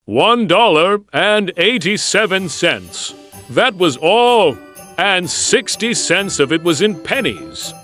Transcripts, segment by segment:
$1.87. That was all, and 60 cents of it was in pennies.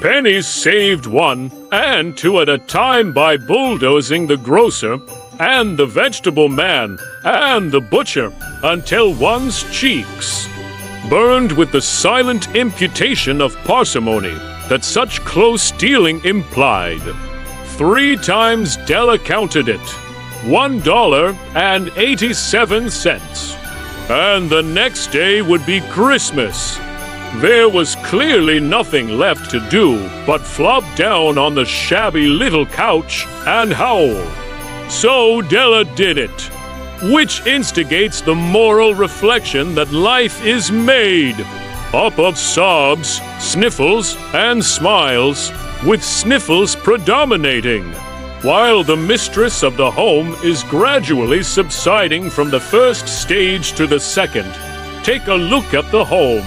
Pennies saved one and two at a time by bulldozing the grocer and the vegetable man and the butcher until one's cheeks burned with the silent imputation of parsimony that such close dealing implied. 3 times Della counted it. $1.87. And the next day would be Christmas. There was clearly nothing left to do but flop down on the shabby little couch and howl. So Della did it, which instigates the moral reflection that life is made up of sobs, sniffles, and smiles, with sniffles predominating, while the mistress of the home is gradually subsiding from the first stage to the second. Take a look at the home.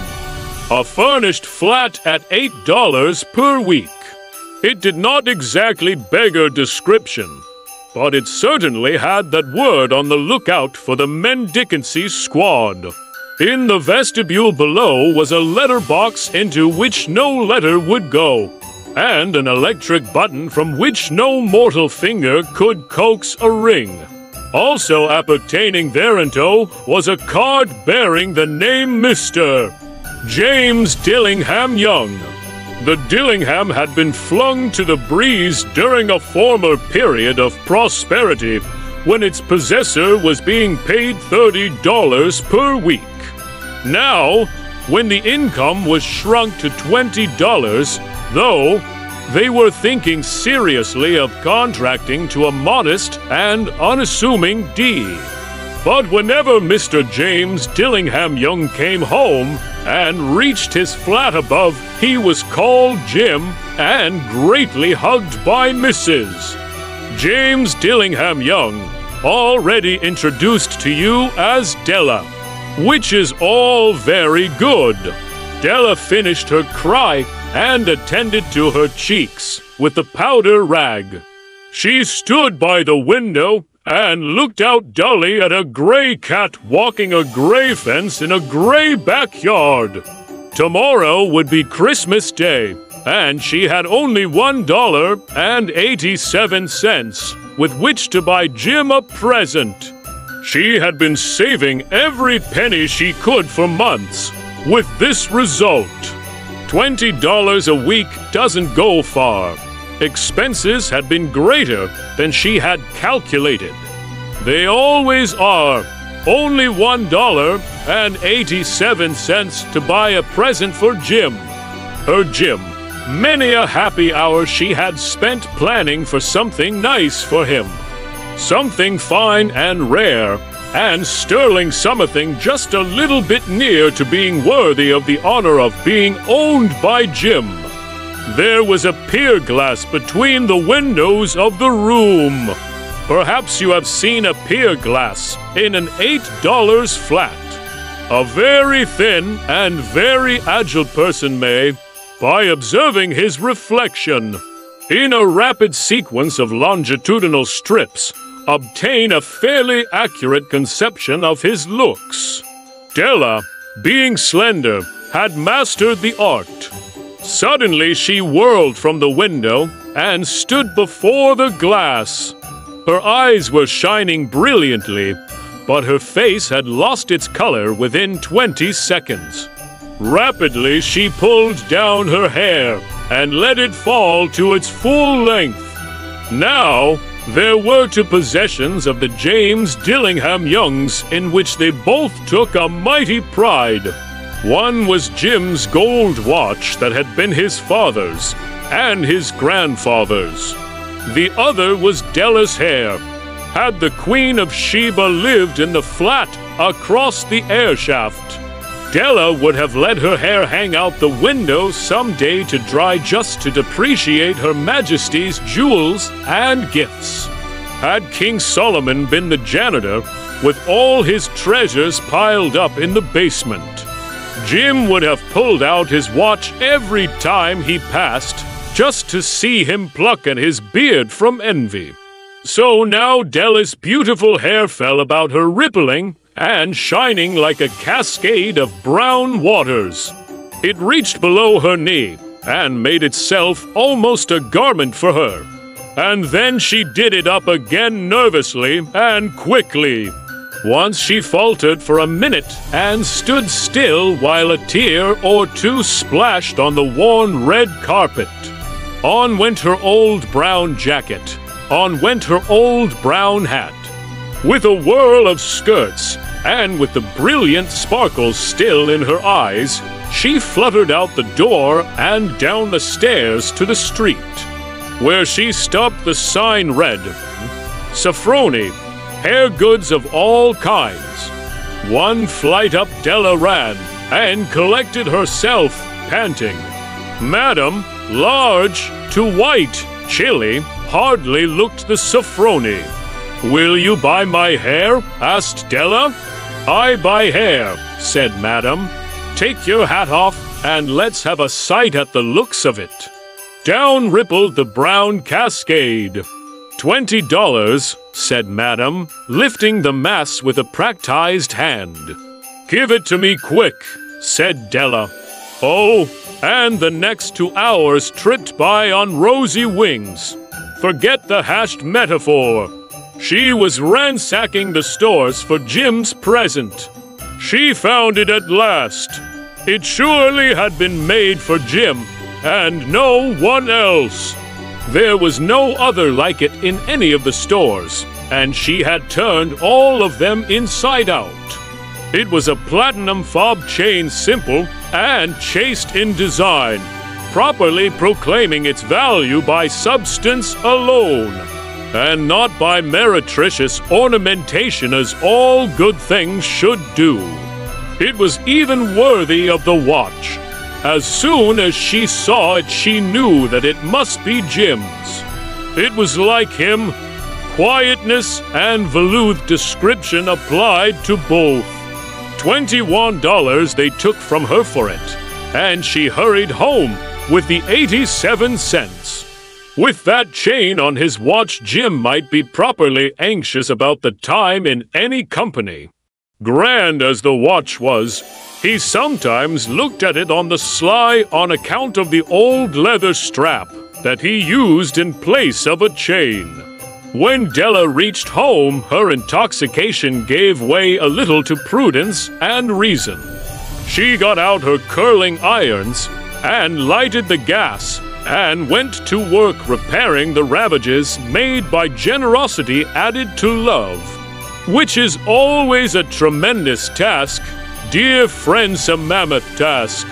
A furnished flat at $8 per week. It did not exactly beggar description, but it certainly had that word on the lookout for the mendicancy squad. In the vestibule below was a letter box into which no letter would go, and an electric button from which no mortal finger could coax a ring. Also appertaining thereunto was a card bearing the name Mr. James Dillingham Young. The Dillingham had been flung to the breeze during a former period of prosperity when its possessor was being paid $30 per week. Now, when the income was shrunk to $20, though, they were thinking seriously of contracting to a modest and unassuming D. But whenever Mr. James Dillingham Young came home and reached his flat above, he was called Jim and greatly hugged by Mrs. James Dillingham Young, already introduced to you as Della, which is all very good. Della finished her cry and attended to her cheeks with the powder rag. She stood by the window and looked out dully at a gray cat walking a gray fence in a gray backyard. Tomorrow would be Christmas Day, and she had only $1.87 with which to buy Jim a present. She had been saving every penny she could for months, with this result. $20 a week doesn't go far. Expenses had been greater than she had calculated. They always are. Only $1.87 to buy a present for Jim. Her Jim. Many a happy hour she had spent planning for something nice for him. Something fine and rare, and sterling something just a little bit near to being worthy of the honor of being owned by Jim. There was a pier glass between the windows of the room. Perhaps you have seen a pier glass in an $8 flat. A very thin and very agile person may, by observing his reflection in a rapid sequence of longitudinal strips, obtain a fairly accurate conception of his looks. Della, being slender, had mastered the art. Suddenly she whirled from the window and stood before the glass. Her eyes were shining brilliantly, but her face had lost its color within 20 seconds. Rapidly she pulled down her hair and let it fall to its full length. Now, there were two possessions of the James Dillingham Youngs in which they both took a mighty pride. One was Jim's gold watch that had been his father's and his grandfather's. The other was Della's hair. Had the Queen of Sheba lived in the flat across the air shaft, Della would have let her hair hang out the window some day to dry just to depreciate Her Majesty's jewels and gifts. Had King Solomon been the janitor, with all his treasures piled up in the basement, Jim would have pulled out his watch every time he passed, just to see him pluck at his beard from envy. So now Della's beautiful hair fell about her, rippling and shining like a cascade of brown waters. It reached below her knee and made itself almost a garment for her. And then she did it up again nervously and quickly. Once she faltered for a minute and stood still while a tear or two splashed on the worn red carpet. On went her old brown jacket. On went her old brown hat. With a whirl of skirts, and with the brilliant sparkles still in her eyes, she fluttered out the door and down the stairs to the street, where she stopped the sign read, Safroni, hair goods of all kinds. One flight up Della ran, and collected herself, panting. Madam, large to white, chilly, hardly looked the Safroni. Will you buy my hair? Asked Della. I buy hair, said Madam. Take your hat off, and let's have a sight at the looks of it. Down rippled the brown cascade. $20, said Madam, lifting the mass with a practiced hand. Give it to me quick, said Della. Oh, and the next 2 hours tripped by on rosy wings. Forget the hashed metaphor. She was ransacking the stores for Jim's present. She found it at last. It surely had been made for Jim, and no one else. There was no other like it in any of the stores, and she had turned all of them inside out. It was a platinum fob chain, simple and chaste in design, properly proclaiming its value by substance alone, and not by meretricious ornamentation as all good things should do. It was even worthy of the watch. As soon as she saw it, she knew that it must be Jim's. It was like him. Quietness and velour description applied to both. $21 they took from her for it, and she hurried home with the 87 cents. With that chain on his watch, Jim might be properly anxious about the time in any company. Grand as the watch was, he sometimes looked at it on the sly on account of the old leather strap that he used in place of a chain. When Della reached home, her intoxication gave way a little to prudence and reason. She got out her curling irons and lighted the gas and went to work repairing the ravages made by generosity added to love, which is always a tremendous task. Dear friends, a mammoth task.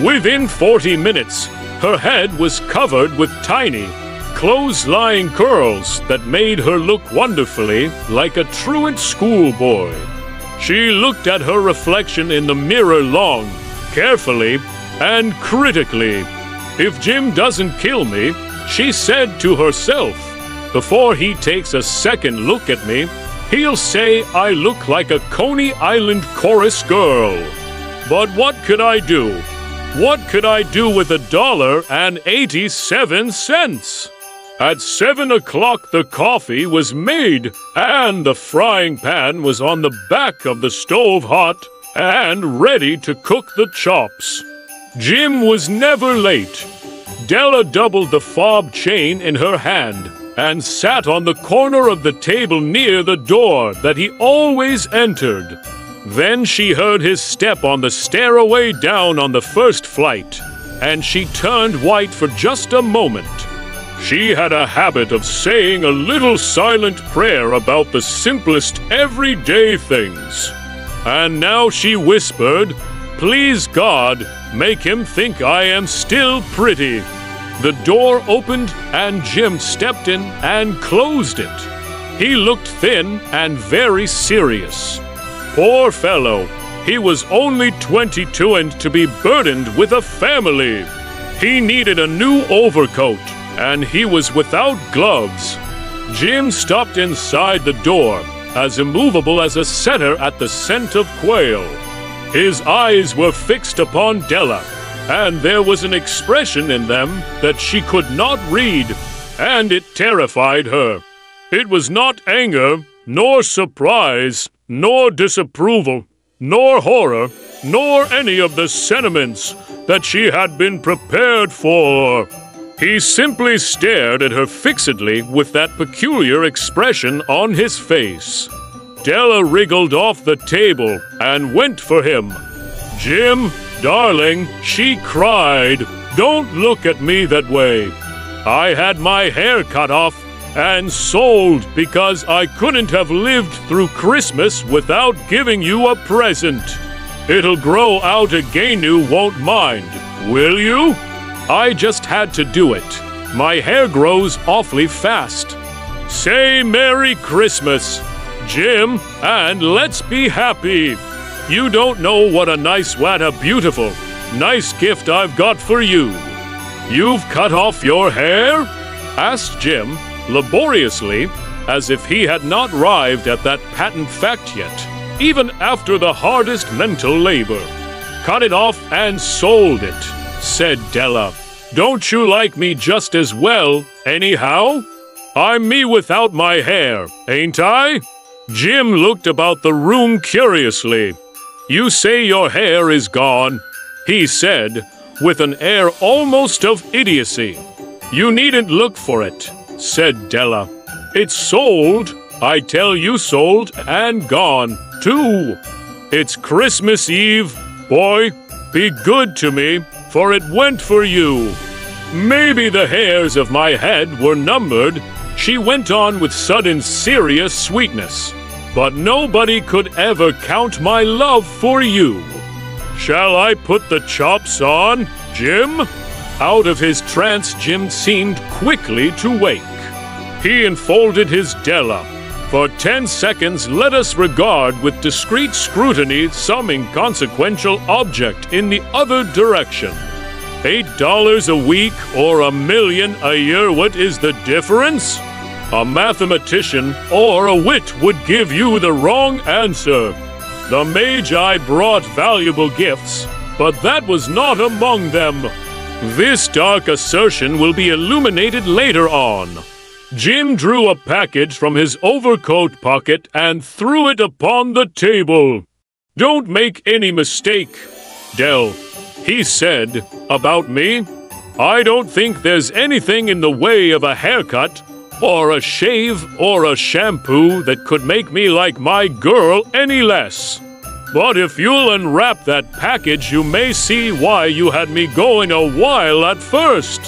Within 40 minutes, her head was covered with tiny, close-lying curls that made her look wonderfully like a truant schoolboy. She looked at her reflection in the mirror long, carefully, and critically. If Jim doesn't kill me, she said to herself, before he takes a second look at me, he'll say I look like a Coney Island chorus girl. But what could I do? What could I do with $1.87? At 7 o'clock the coffee was made, and the frying pan was on the back of the stove hot and ready to cook the chops. Jim was never late. Della doubled the fob chain in her hand and sat on the corner of the table near the door that he always entered. Then she heard his step on the stairway down on the first flight, and she turned white for just a moment. She had a habit of saying a little silent prayer about the simplest everyday things. And now she whispered, "Please God, make him think I am still pretty." The door opened and Jim stepped in and closed it. He looked thin and very serious. Poor fellow, he was only 22 and to be burdened with a family. He needed a new overcoat, and he was without gloves. Jim stopped inside the door, as immovable as a setter at the scent of quail. His eyes were fixed upon Della, and there was an expression in them that she could not read, and it terrified her. It was not anger, nor surprise, nor disapproval, nor horror, nor any of the sentiments that she had been prepared for. He simply stared at her fixedly with that peculiar expression on his face. Della wriggled off the table and went for him. "Jim, darling," she cried, "don't look at me that way. I had my hair cut off and sold because I couldn't have lived through Christmas without giving you a present. It'll grow out again, you won't mind, will you? I just had to do it. My hair grows awfully fast. Say Merry Christmas, Jim, and let's be happy. You don't know what a beautiful, nice gift I've got for you." "You've cut off your hair?" asked Jim, laboriously, as if he had not arrived at that patent fact yet, even after the hardest mental labor. "Cut it off and sold it," said Della. "Don't you like me just as well, anyhow? I'm me without my hair, ain't I?" Jim looked about the room curiously. "You say your hair is gone," he said, with an air almost of idiocy. "You needn't look for it," said Della. "It's sold, I tell you, sold and gone, too. It's Christmas Eve, boy. Be good to me, for it went for you. Maybe the hairs of my head were numbered," she went on with sudden serious sweetness, "but nobody could ever count my love for you. Shall I put the chops on, Jim?" Out of his trance, Jim seemed quickly to wake. He enfolded his Della. "For 10 seconds, let us regard with discreet scrutiny some inconsequential object in the other direction. $8 a week or $1 million a year, what is the difference? A mathematician or a wit would give you the wrong answer. The Magi brought valuable gifts, but that was not among them. This dark assertion will be illuminated later on." Jim drew a package from his overcoat pocket and threw it upon the table. "Don't make any mistake, Dell," he said, "about me. I don't think there's anything in the way of a haircut, or a shave, or a shampoo that could make me like my girl any less. But if you'll unwrap that package, you may see why you had me going a while at first."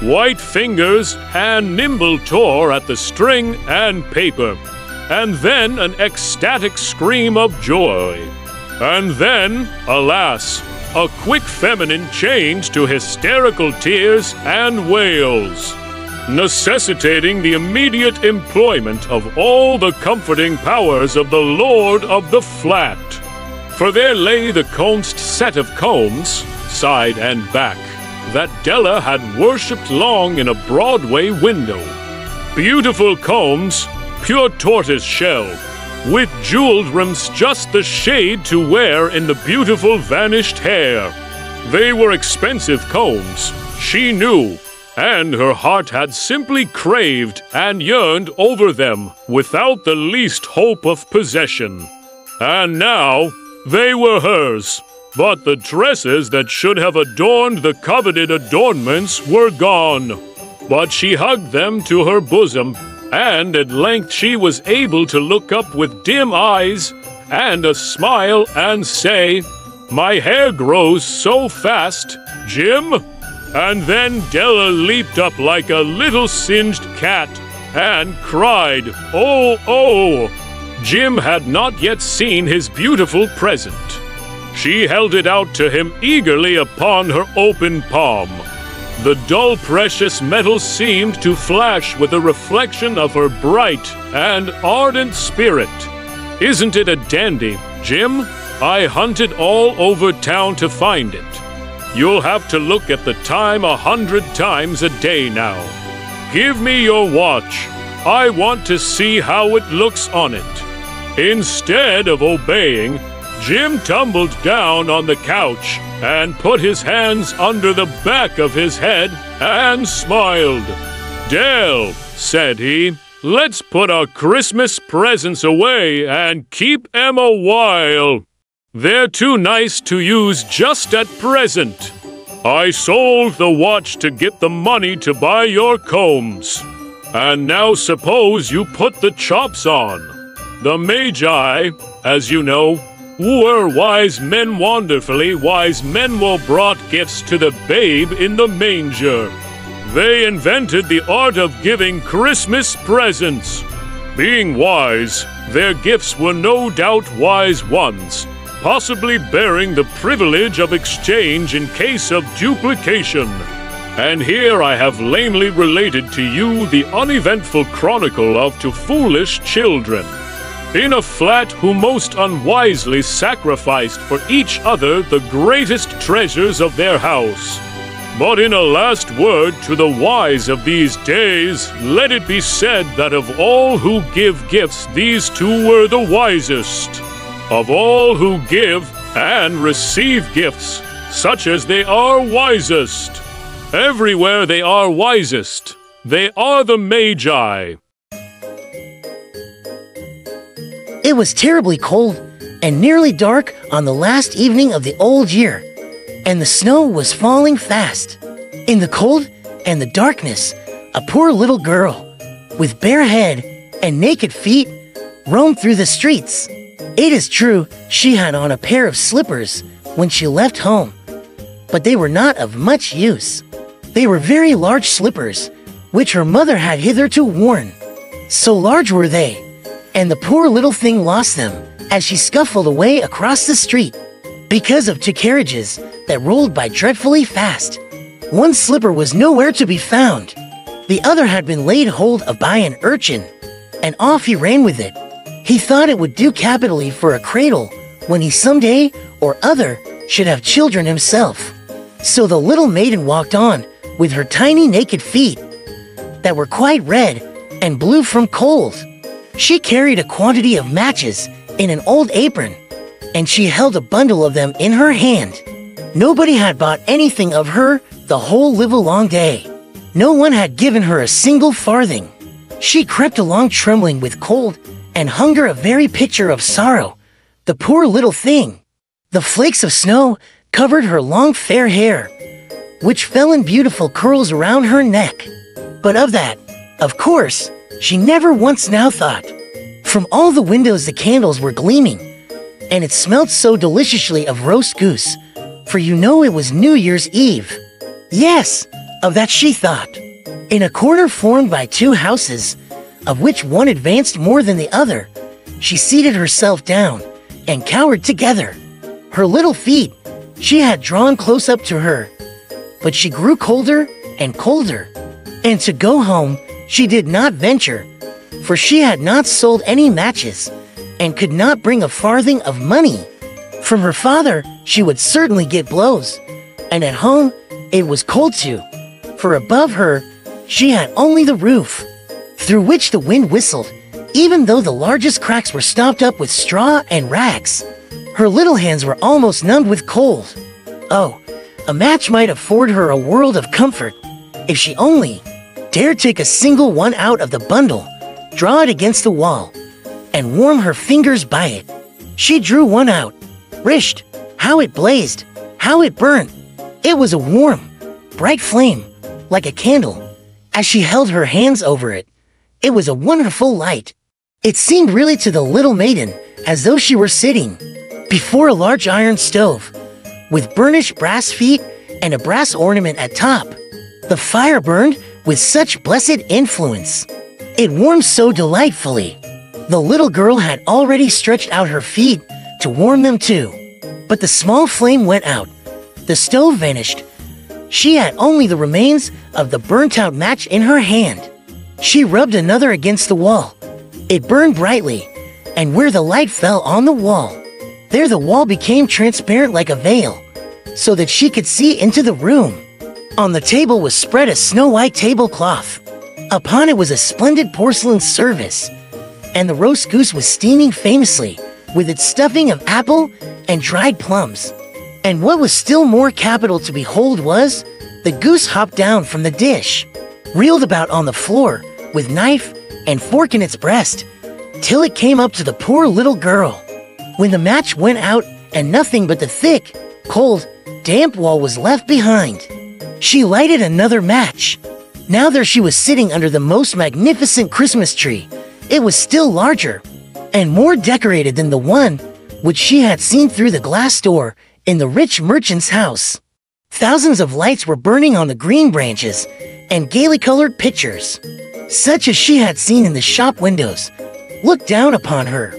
White fingers and nimble tore at the string and paper, and then an ecstatic scream of joy. And then, alas, a quick feminine change to hysterical tears and wails, necessitating the immediate employment of all the comforting powers of the Lord of the Flat. For there lay the const set of combs, side and back, that Della had worshipped long in a Broadway window. Beautiful combs, pure tortoise shell, with jeweled rims just the shade to wear in the beautiful vanished hair. They were expensive combs, she knew, and her heart had simply craved and yearned over them without the least hope of possession. And now they were hers, but the dresses that should have adorned the coveted adornments were gone. But she hugged them to her bosom, and at length she was able to look up with dim eyes and a smile and say, "My hair grows so fast, Jim." And then Della leaped up like a little singed cat and cried, "Oh, oh!" Jim had not yet seen his beautiful present. She held it out to him eagerly upon her open palm. The dull precious metal seemed to flash with a reflection of her bright and ardent spirit. "Isn't it a dandy, Jim? I hunted all over town to find it. You'll have to look at the time 100 times a day now. Give me your watch. I want to see how it looks on it." Instead of obeying, Jim tumbled down on the couch and put his hands under the back of his head and smiled. "Dell," said he, Let's put our Christmas presents away and keep 'em a while. They're too nice to use just at present. I sold the watch to get the money to buy your combs. And now suppose you put the chops on. The Magi, as you know, were wise men wonderfully. Wise men will brought gifts to the babe in the manger. They invented the art of giving Christmas presents. Being wise, their gifts were no doubt wise ones, possibly bearing the privilege of exchange in case of duplication. And here I have lamely related to you the uneventful chronicle of two foolish children in a flat who most unwisely sacrificed for each other the greatest treasures of their house. But in a last word to the wise of these days, let it be said that of all who give gifts, these two were the wisest. Of all who give and receive gifts, such as they are wisest. Everywhere they are wisest. They are the Magi. It was terribly cold and nearly dark on the last evening of the old year, and the snow was falling fast. In the cold and the darkness, a poor little girl, with bare head and naked feet, roamed through the streets. It is true, she had on a pair of slippers when she left home, but they were not of much use. They were very large slippers, which her mother had hitherto worn. So large were they, and the poor little thing lost them as she scuffled away across the street, because of two carriages that rolled by dreadfully fast. One slipper was nowhere to be found. The other had been laid hold of by an urchin, and off he ran with it. He thought it would do capitally for a cradle when he someday or other should have children himself. So the little maiden walked on with her tiny naked feet that were quite red and blue from cold. She carried a quantity of matches in an old apron, and she held a bundle of them in her hand. Nobody had bought anything of her the whole livelong day. No one had given her a single farthing. She crept along trembling with cold and hunger, a very picture of sorrow, the poor little thing. The flakes of snow covered her long fair hair, which fell in beautiful curls around her neck. But of that, of course, she never once now thought. From all the windows the candles were gleaming, and it smelt so deliciously of roast goose, for you know it was New Year's Eve. Yes, of that she thought. In a corner formed by two houses, of which one advanced more than the other, she seated herself down and cowered together. Her little feet she had drawn close up to her, but she grew colder and colder, and to go home she did not venture, for she had not sold any matches, and could not bring a farthing of money. From her father she would certainly get blows, and at home it was cold too, for above her she had only the roof, through which the wind whistled, even though the largest cracks were stopped up with straw and rags. Her little hands were almost numbed with cold. Oh, a match might afford her a world of comfort, if she only dared take a single one out of the bundle, draw it against the wall, and warm her fingers by it. She drew one out. Rished, how it blazed, how it burnt! It was a warm, bright flame, like a candle. As she held her hands over it, it was a wonderful light. It seemed really to the little maiden as though she were sitting before a large iron stove, with burnished brass feet and a brass ornament at top. The fire burned with such blessed influence. It warmed so delightfully. The little girl had already stretched out her feet to warm them too. But the small flame went out. The stove vanished. She had only the remains of the burnt-out match in her hand. She rubbed another against the wall. It burned brightly, and where the light fell on the wall, there the wall became transparent like a veil, so that she could see into the room. On the table was spread a snow-white tablecloth. Upon it was a splendid porcelain service, and the roast goose was steaming famously, with its stuffing of apple and dried plums. And what was still more capital to behold was, the goose hopped down from the dish, reeled about on the floor, with knife and fork in its breast, till it came up to the poor little girl. When the match went out and nothing but the thick, cold, damp wall was left behind, she lighted another match. Now there she was sitting under the most magnificent Christmas tree. It was still larger and more decorated than the one which she had seen through the glass door in the rich merchant's house. Thousands of lights were burning on the green branches and gaily colored pictures, such as she had seen in the shop windows, looked down upon her.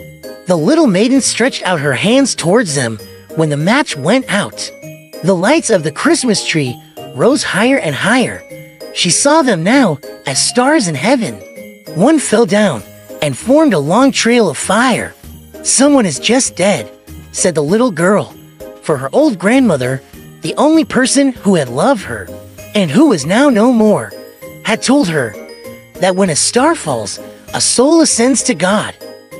The little maiden stretched out her hands towards them when the match went out. The lights of the Christmas tree rose higher and higher. She saw them now as stars in heaven. One fell down and formed a long trail of fire. "Someone is just dead," said the little girl, for her old grandmother, the only person who had loved her, and who was now no more, had told her that when a star falls, a soul ascends to God.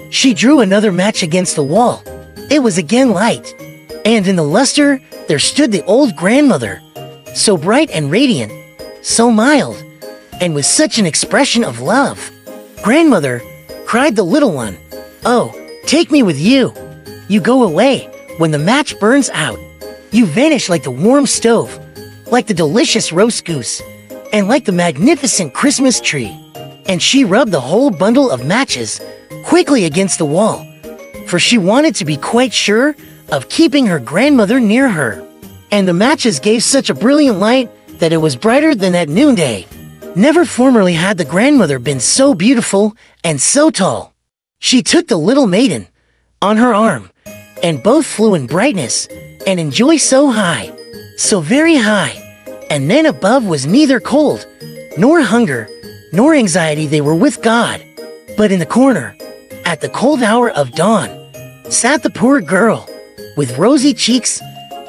She drew another match against the wall. It was again light, and in the luster there stood the old grandmother, so bright and radiant, so mild, and with such an expression of love. "Grandmother," cried the little one, "oh, take me with you. You go away when the match burns out. You vanish like the warm stove, like the delicious roast goose, and like the magnificent Christmas tree." And she rubbed the whole bundle of matches quickly against the wall, for she wanted to be quite sure of keeping her grandmother near her. And the matches gave such a brilliant light that it was brighter than at noonday. Never formerly had the grandmother been so beautiful and so tall. She took the little maiden on her arm, and both flew in brightness and in joy so high, so very high, and then above was neither cold, nor hunger, nor anxiety. They were with God. But in the corner, at the cold hour of dawn, sat the poor girl, with rosy cheeks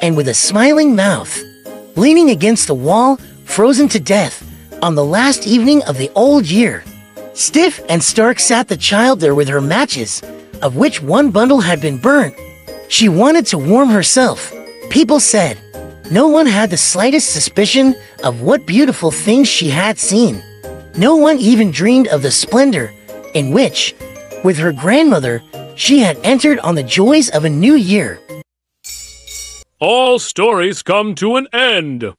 and with a smiling mouth, leaning against the wall, frozen to death, on the last evening of the old year. Stiff and stark sat the child there with her matches, of which one bundle had been burnt. She wanted to warm herself. People said no one had the slightest suspicion of what beautiful things she had seen. No one even dreamed of the splendor in which, with her grandmother, she had entered on the joys of a new year. All stories come to an end.